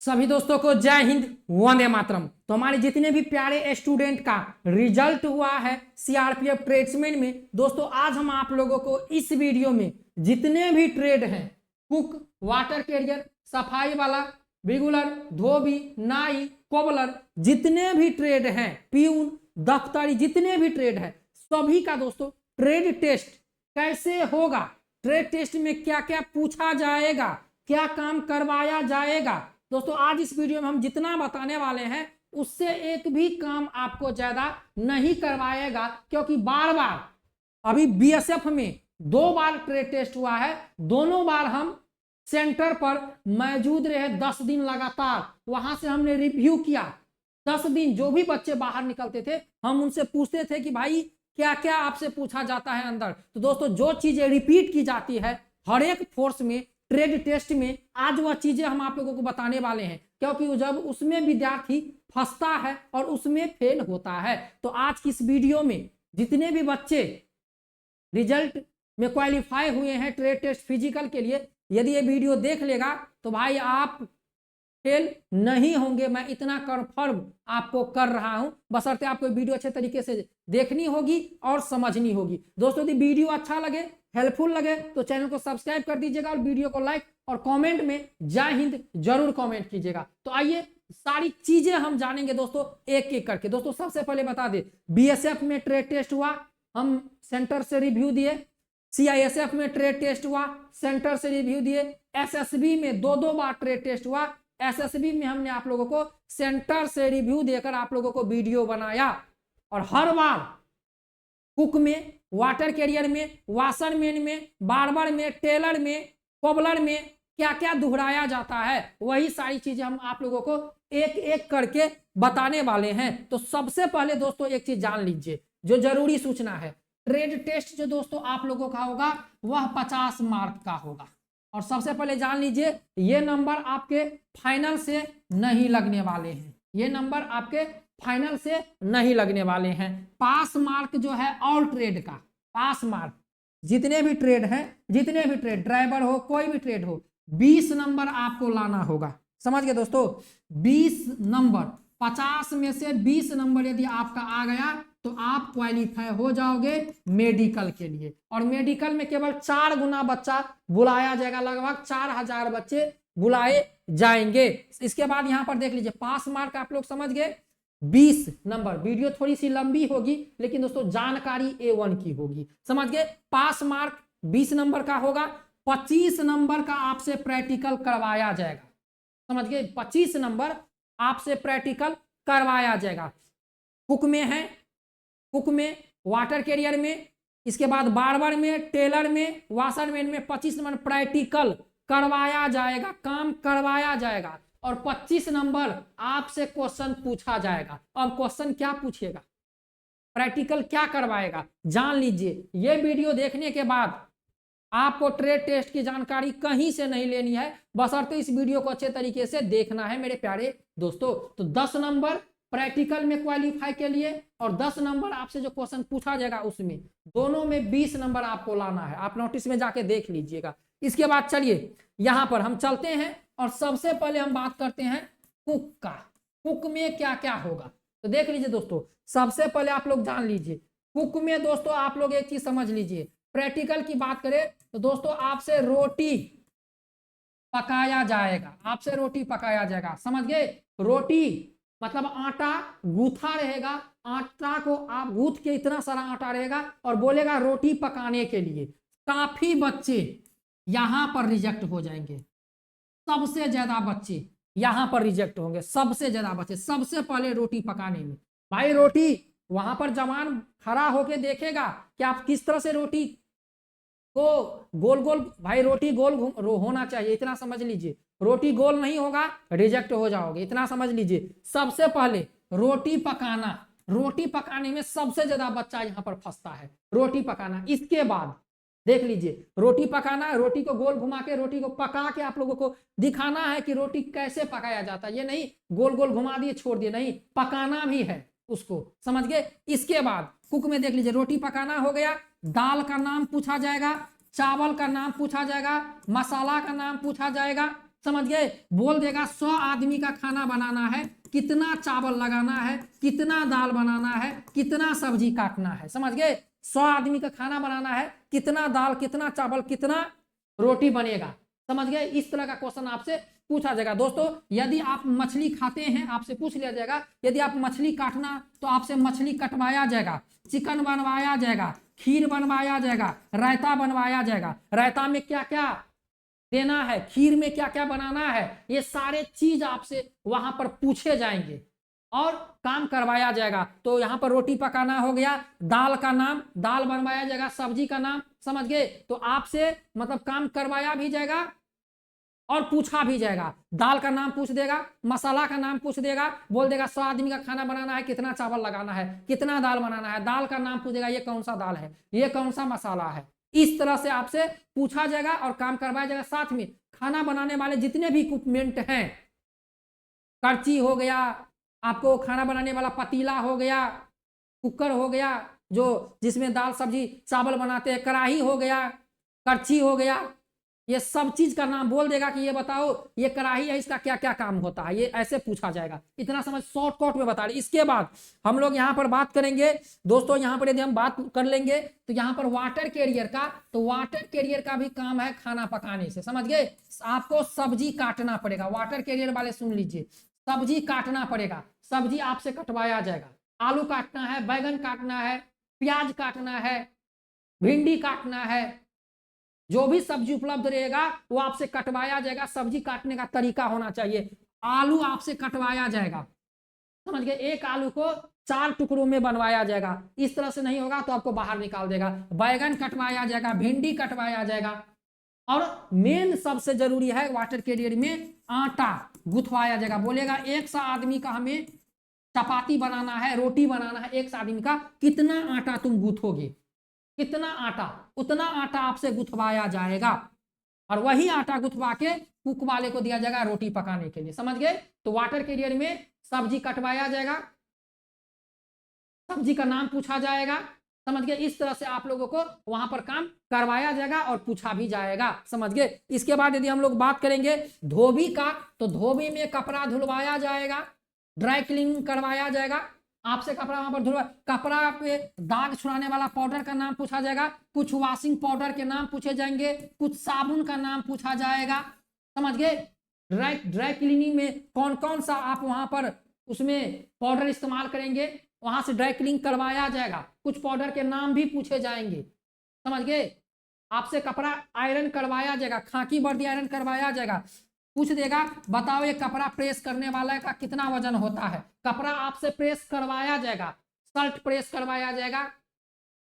सभी दोस्तों को जय हिंद, वंदे मातरम। तो हमारे जितने भी प्यारे स्टूडेंट का रिजल्ट हुआ है सीआरपीएफ ट्रेड्समैन में, दोस्तों आज हम आप लोगों को इस वीडियो में जितने भी ट्रेड हैं, कुक, वाटर कैरियर, सफाई वाला, बिगुलर, धोबी, नाई, कोबलर, जितने भी ट्रेड हैं, प्यून, दफ्तरी, जितने भी ट्रेड है, सभी का दोस्तों ट्रेड टेस्ट कैसे होगा, ट्रेड टेस्ट में क्या क्या पूछा जाएगा, क्या काम करवाया जाएगा, दोस्तों आज इस वीडियो में हम जितना बताने वाले हैं उससे एक भी काम आपको ज्यादा नहीं करवाएगा, क्योंकि बार बार अभी बीएसएफ में 2 बार ट्रेड टेस्ट हुआ है, दोनों बार हम सेंटर पर मौजूद रहे 10 दिन लगातार, वहां से हमने रिव्यू किया। 10 दिन जो भी बच्चे बाहर निकलते थे हम उनसे पूछते थे कि भाई क्या क्या आपसे पूछा जाता है अंदर। तो दोस्तों जो चीजें रिपीट की जाती है हर एक फोर्स में ट्रेड टेस्ट में, आज वह चीजें हम आप लोगों को बताने वाले हैं, क्योंकि जब उसमें विद्यार्थी फंसता है और उसमें फेल होता है। तो आज की इस वीडियो में जितने भी बच्चे रिजल्ट में क्वालिफाई हुए हैं ट्रेड टेस्ट फिजिकल के लिए, यदि ये वीडियो देख लेगा तो भाई आप फेल नहीं होंगे, मैं इतना कंफर्म आपको कर रहा हूं। बशर्ते आपको वीडियो अच्छे तरीके से देखनी होगी और समझनी होगी। दोस्तों यदि वीडियो अच्छा लगे, हेल्पफुल लगे तो चैनल को सब्सक्राइब कर दीजिएगा और वीडियो को लाइक और कमेंट में जय हिंद जरूर कमेंट कीजिएगा। तो आइए सारी चीजें हम जानेंगे दोस्तों एक एक करके। दोस्तों सबसे पहले बता दे, बीएसएफ में ट्रेड टेस्ट हुआ, हम सेंटर से रिव्यू दिए। सीआईएसएफ में ट्रेड टेस्ट हुआ, सेंटर से रिव्यू दिए। एसएसबी में 2 बार ट्रेड टेस्ट हुआ, एसएसबी में हमने आप लोगों को सेंटर से रिव्यू देकर आप लोगों को वीडियो बनाया। और हर बार कुक में, वाटर कैरियर में, वाशरमैन में, बार्बर में, टेलर में, कोबलर में क्या क्या दोहराया जाता है, वही सारी चीजें हम आप लोगों को एक एक करके बताने वाले हैं। तो सबसे पहले दोस्तों एक चीज जान लीजिए जो जरूरी सूचना है, ट्रेड टेस्ट जो दोस्तों आप लोगों का होगा वह 50 मार्क का होगा। और सबसे पहले जान लीजिए ये नंबर आपके फाइनल से नहीं लगने वाले हैं, ये नंबर आपके फाइनल से नहीं लगने वाले हैं। पास मार्क जो है ऑल ट्रेड का, पास मार्क जितने भी ट्रेड हैं, जितने भी ट्रेड, ड्राइवर हो कोई भी ट्रेड हो, 20 नंबर आपको लाना होगा। समझ गए दोस्तों, 20 नंबर, 50 में से 20 नंबर यदि आपका आ गया तो आप क्वालिफाई हो जाओगे मेडिकल के लिए। और मेडिकल में केवल 4 गुना बच्चा बुलाया जाएगा, लगभग 4000 बच्चे बुलाए जाएंगे। इसके बाद यहां पर देख लीजिए पास मार्क आप लोग समझ गए 20 नंबर। वीडियो थोड़ी सी लंबी होगी लेकिन दोस्तों जानकारी A1 की होगी, समझ गए। पास मार्क 20 नंबर का होगा, 25 नंबर का आपसे प्रैक्टिकल करवाया जाएगा, समझ गए। 25 नंबर आपसे प्रैक्टिकल करवाया जाएगा। कुक में है, कुक में, वाटर कैरियर में, इसके बाद बार्बर में, टेलर में, वाशरमैन में 25 नंबर प्रैक्टिकल करवाया जाएगा, काम करवाया जाएगा। और 25 नंबर आपसे क्वेश्चन पूछा जाएगा। अब क्वेश्चन क्या पूछेगा, प्रैक्टिकल क्या करवाएगा, जान लीजिए। ये वीडियो देखने के बाद आपको ट्रेड टेस्ट की जानकारी कहीं से नहीं लेनी है, बशर्ते इस वीडियो को अच्छे तरीके से देखना है मेरे प्यारे दोस्तों। तो 10 नंबर प्रैक्टिकल में क्वालिफाई के लिए और 10 नंबर आपसे जो क्वेश्चन पूछा जाएगा उसमें, दोनों में 20 नंबर आपको लाना है। आप नोटिस में जाके देख लीजिएगा। इसके बाद चलिए यहां पर हम चलते हैं और सबसे पहले हम बात करते हैं कुक का। कुक में क्या क्या होगा तो देख लीजिए दोस्तों। सबसे पहले आप लोग जान लीजिए कुक में दोस्तों आप लोग एक चीज समझ लीजिए, प्रैक्टिकल की बात करें तो दोस्तों आपसे रोटी पकाया जाएगा, आपसे रोटी पकाया जाएगा, समझ गए। रोटी मतलब आटा गूथा रहेगा, आटा को आप गूथ के इतना सारा आटा रहेगा और बोलेगा रोटी पकाने के लिए। काफी बच्चे यहां पर रिजेक्ट हो जाएंगे, सबसे ज्यादा बच्चे यहां पर रिजेक्ट होंगे, सबसे ज्यादा बच्चे सबसे पहले रोटी पकाने में। भाई रोटी वहां पर जवान खड़ा होके देखेगा कि आप किस तरह से रोटी को गोल गोल, भाई रोटी गोल होना चाहिए, इतना समझ लीजिए। रोटी गोल नहीं होगा रिजेक्ट हो जाओगे, इतना समझ लीजिए। सबसे पहले रोटी पकाना, रोटी पकाने में सबसे ज्यादा बच्चा यहां पर फंसता है, रोटी पकाना। इसके बाद देख लीजिए रोटी पकाना, रोटी को गोल घुमा के, रोटी को पका के आप लोगों को दिखाना है कि रोटी कैसे पकाया जाता है। ये नहीं गोल गोल घुमा दिए छोड़ दिए, नहीं, पकाना भी है उसको, समझ गए। इसके बाद कुक में देख लीजिए रोटी पकाना हो गया, दाल का नाम पूछा जाएगा, चावल का नाम पूछा जाएगा, मसाला का नाम पूछा जाएगा, समझ गए। बोल देगा 100 आदमी का खाना बनाना है, कितना चावल लगाना है, कितना दाल बनाना है, कितना सब्जी काटना है। समझ गए। 100 आदमी का खाना बनाना है, कितना दाल, कितना चावल, कितना रोटी बनेगा। समझ गए। इस तरह का क्वेश्चन आपसे पूछा जाएगा। दोस्तों यदि आप मछली खाते हैं, आपसे पूछ लिया जाएगा यदि आप मछली काटना तो आपसे मछली कटवाया जाएगा, चिकन बनवाया जाएगा, खीर बनवाया जाएगा, रायता बनवाया जाएगा। रायता में क्या क्या देना है, खीर में क्या क्या बनाना है, ये सारे चीज आपसे वहां पर पूछे जाएंगे और काम करवाया जाएगा। तो यहाँ पर रोटी पकाना हो गया, दाल का नाम, दाल बनवाया जाएगा, सब्जी का नाम। समझ गए। तो आपसे मतलब काम करवाया भी जाएगा और पूछा भी जाएगा। दाल का नाम पूछ देगा, मसाला का नाम पूछ देगा, बोल देगा 100 आदमी का खाना बनाना है, कितना चावल लगाना है, कितना दाल बनाना है, दाल का नाम पूछ देगा, ये कौन सा दाल है, ये कौन सा मसाला है। इस तरह से आपसे पूछा जाएगा और काम करवाया जाएगा। साथ में खाना बनाने वाले जितने भी इक्विपमेंट हैं, करची हो गया, आपको खाना बनाने वाला पतीला हो गया, कुकर हो गया जो जिसमें दाल सब्जी चावल बनाते हैं, कढ़ाई हो गया, करछी हो गया, ये सब चीज का नाम बोल देगा कि ये बताओ ये कढ़ाई है, इसका क्या क्या काम होता है। ये ऐसे पूछा जाएगा। इतना समझ शॉर्टकट में बता रहे। इसके बाद हम लोग यहाँ पर बात करेंगे दोस्तों, यहाँ पर यदि हम बात कर लेंगे तो यहाँ पर वाटर कैरियर का, तो वाटर कैरियर का भी काम है खाना पकाने से। समझ गए। आपको सब्जी काटना पड़ेगा। वाटर कैरियर वाले सुन लीजिए, सब्जी काटना पड़ेगा, सब्जी आपसे कटवाया जाएगा। आलू काटना है, बैगन काटना है, प्याज काटना है, भिंडी काटना है, जो भी सब्जी उपलब्ध रहेगा वो आपसे कटवाया जाएगा। सब्जी काटने का तरीका होना चाहिए। आलू आपसे कटवाया जाएगा। समझ गए। एक आलू को 4 टुकड़ों में बनवाया जाएगा। इस तरह से नहीं होगा तो आपको बाहर निकाल देगा। बैगन कटवाया जाएगा, भिंडी कटवाया जाएगा, और मेन सबसे जरूरी है वाटर कैरियर में आटा गुथवाया जाएगा। बोलेगा 100 आदमी का हमें चपाती बनाना है, रोटी बनाना है, 100 आदमी का कितना आटा तुम गूथोगे, कितना आटा, उतना आटा आपसे गुथवाया जाएगा और वही आटा गुथवा के कुक वाले को दिया जाएगा रोटी पकाने के लिए। समझ गए। तो वाटर कैरियर में सब्जी कटवाया जाएगा, सब्जी का नाम पूछा जाएगा। समझ गए। इस तरह से आप लोगों को वहां पर काम करवाया जाएगा और पूछा भी जाएगा। समझ गए। इसके बाद यदि हम लोग बात करेंगे धोबी का, तो धोबी में कपड़ा धुलवाया जाएगा, ड्राई क्लीनिंग करवाया जाएगा। आपसे कपड़ा वहां पर धुलवा, कपड़ा पे दाग छुड़ाने वाला पाउडर का नाम पूछा जाएगा, कुछ वॉशिंग पाउडर के नाम पूछे जाएंगे, कुछ साबुन का नाम पूछा जाएगा। समझ गए। ड्राई क्लीनिंग में कौन कौन सा आप वहां पर उसमें पाउडर इस्तेमाल करेंगे, वहां से ड्राई क्लीनिंग करवाया जाएगा। कुछ पाउडर के नाम भी पूछे जाएंगे। समझ गए। आपसे कपड़ा आयरन करवाया जाएगा, खाकी वर्दी आयरन करवाया जाएगा। पूछ देगा बताओ ये कपड़ा प्रेस करने वाला का कितना वजन होता है, कपड़ा आपसे प्रेस करवाया जाएगा। शर्ट प्रेस करवाया जाएगा,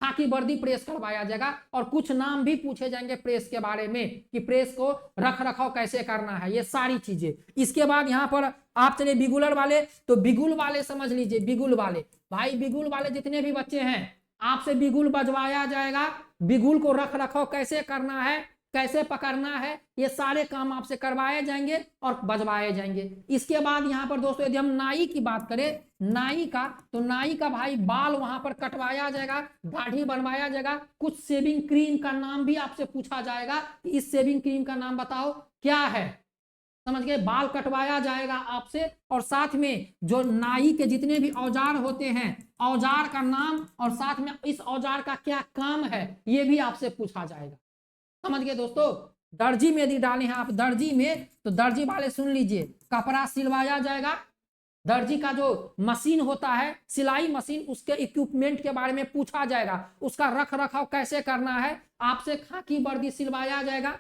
खाकी वर्दी प्रेस करवाया जाएगा, और कुछ नाम भी पूछे जाएंगे प्रेस के बारे में कि प्रेस को रख रखाव कैसे करना है, ये सारी चीजें। इसके बाद यहाँ पर आप चले बिगुलर वाले, तो बिगुल वाले समझ लीजिए। बिगुल वाले भाई, बिगुल वाले जितने भी बच्चे हैं आपसे बिगुल बजवाया जाएगा। बिगुल को रख रखाव कैसे करना है, कैसे पकड़ना है, ये सारे काम आपसे करवाए जाएंगे और बजवाए जाएंगे। इसके बाद यहाँ पर दोस्तों यदि हम नाई की बात करें, नाई का, तो नाई का भाई बाल वहां पर कटवाया जाएगा, दाढ़ी बनवाया जाएगा। कुछ शेविंग क्रीम का नाम भी आपसे पूछा जाएगा, इस शेविंग क्रीम का नाम बताओ क्या है। समझ गए। बाल कटवाया जाएगा आपसे, और साथ में जो नाई के जितने भी औजार होते हैं, औजार का नाम और साथ में इस औजार का क्या काम है, ये भी आपसे पूछा जाएगा। समझ गए दोस्तों। दर्जी में यदि डाले हैं आप, दर्जी में, तो दर्जी वाले सुन लीजिए, कपड़ा सिलवाया जाएगा। दर्जी का जो मशीन होता है, सिलाई मशीन, उसके इक्विपमेंट के बारे में पूछा जाएगा। उसका रख रखाव कैसे करना है, आपसे खाकी वर्दी सिलवाया जाएगा।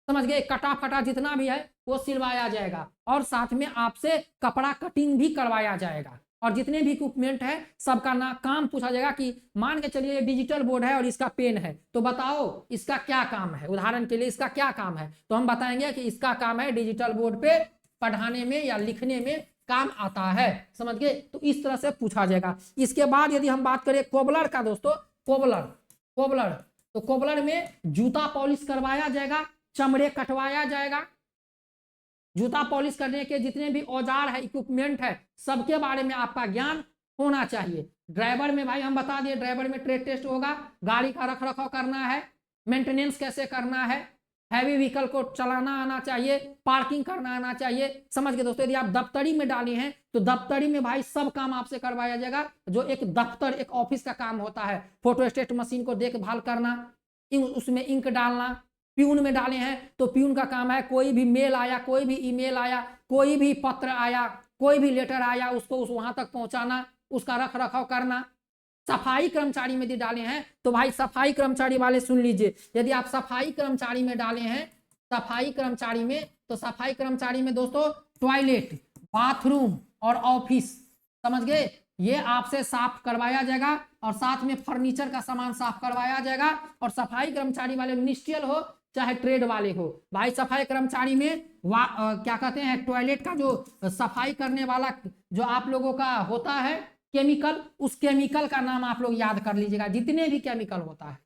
समझ गए। कटा फटा जितना भी है वो सिलवाया जाएगा, और साथ में आपसे कपड़ा कटिंग भी करवाया जाएगा। और जितने भी इक्विपमेंट है सबका ना काम पूछा जाएगा कि मान के चलिए डिजिटल बोर्ड है और इसका पेन है, तो बताओ इसका क्या काम है। उदाहरण के लिए इसका क्या काम है, तो हम बताएंगे कि इसका काम है डिजिटल बोर्ड पे पढ़ाने में या लिखने में काम आता है। समझ गए। तो इस तरह से पूछा जाएगा। इसके बाद यदि हम बात करें कोबलर का दोस्तों, कोबलर, तो कोबलर में जूता पॉलिश करवाया जाएगा, चमड़े कटवाया जाएगा। जूता पॉलिश करने के जितने भी औजार है, इक्विपमेंट है, सबके बारे में आपका ज्ञान होना चाहिए। ड्राइवर में भाई हम बता दिए, ड्राइवर में ट्रेड टेस्ट होगा, गाड़ी का रख रखाव करना है, मेंटेनेंस कैसे करना है, हैवी व्हीकल को चलाना आना चाहिए, पार्किंग करना आना चाहिए। समझ गए दोस्तों। यदि आप दफ्तरी में डाले हैं तो दफ्तरी में भाई सब काम आपसे करवाया जाएगा, जो एक दफ्तर एक ऑफिस का काम होता है। फोटोस्टेट मशीन को देखभाल करना, उसमें इंक डालना। प्यून में डाले हैं तो प्यून का काम है, कोई भी मेल आया, कोई भी ईमेल आया, कोई भी पत्र आया, कोई भी लेटर आया, उसको वहां तक पहुंचाना, उसका रख रखाव करना। सफाई कर्मचारी में यदि डाले हैं तो भाई सफाई कर्मचारी वाले सुन लीजिए, यदि आप सफाई कर्मचारी में डाले हैं, सफाई कर्मचारी में, तो सफाई कर्मचारी में दोस्तों टॉयलेट, बाथरूम और ऑफिस, समझ गए, ये आपसे साफ करवाया जाएगा और साथ में फर्नीचर का सामान साफ करवाया जाएगा। और सफाई कर्मचारी वाले मिनिस्ट्रियल हो चाहे ट्रेड वाले हो, भाई सफाई कर्मचारी में क्या कहते हैं, टॉयलेट का जो सफाई करने वाला जो आप लोगों का होता है केमिकल, उस केमिकल का नाम आप लोग याद कर लीजिएगा। जितने भी केमिकल होता है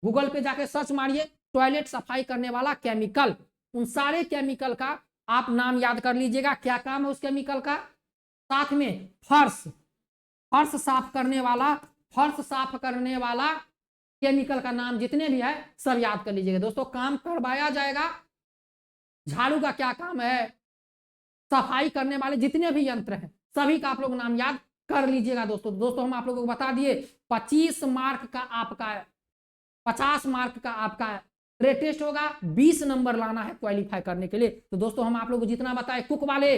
गूगल पे जाके सर्च मारिए, टॉयलेट सफाई करने वाला केमिकल, उन सारे केमिकल का आप नाम याद कर लीजिएगा, क्या काम है उस केमिकल का। साथ में फर्श, फर्श साफ करने वाला, फर्श साफ करने वाला केमिकल का नाम जितने भी है सब याद कर लीजिएगा दोस्तों। काम करवाया जाएगा। झाड़ू का क्या काम है, सफाई करने वाले जितने भी यंत्र हैं सभी का आप लोग नाम याद कर लीजिएगा दोस्तों। हम आप लोगों को बता दिए 25 मार्क का आपका, 50 मार्क का आपका ट्रेड टेस्ट होगा, 20 नंबर लाना है क्वालिफाई करने के लिए। तो दोस्तों हम आप लोगों को जितना बताए, कुक वाले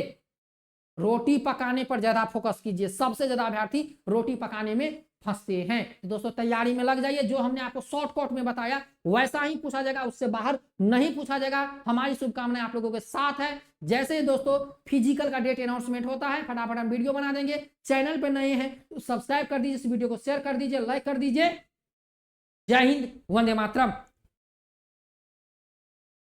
रोटी पकाने पर ज्यादा फोकस कीजिए, सबसे ज्यादा अभ्यर्थी रोटी पकाने में फंसते हैं। तो दोस्तों तैयारी में लग जाइए, जो हमने आपको शॉर्टकट में बताया वैसा ही पूछा जाएगा, उससे बाहर नहीं पूछा जाएगा। हमारी शुभकामनाएं आप लोगों के साथ है। जैसे दोस्तों फिजिकल का डेट अनाउंसमेंट होता है फटाफट हम वीडियो बना देंगे। चैनल पर नए हैं तो सब्सक्राइब कर दीजिए, इस वीडियो को शेयर कर दीजिए, लाइक कर दीजिए। जय हिंद, वंदे मातरम।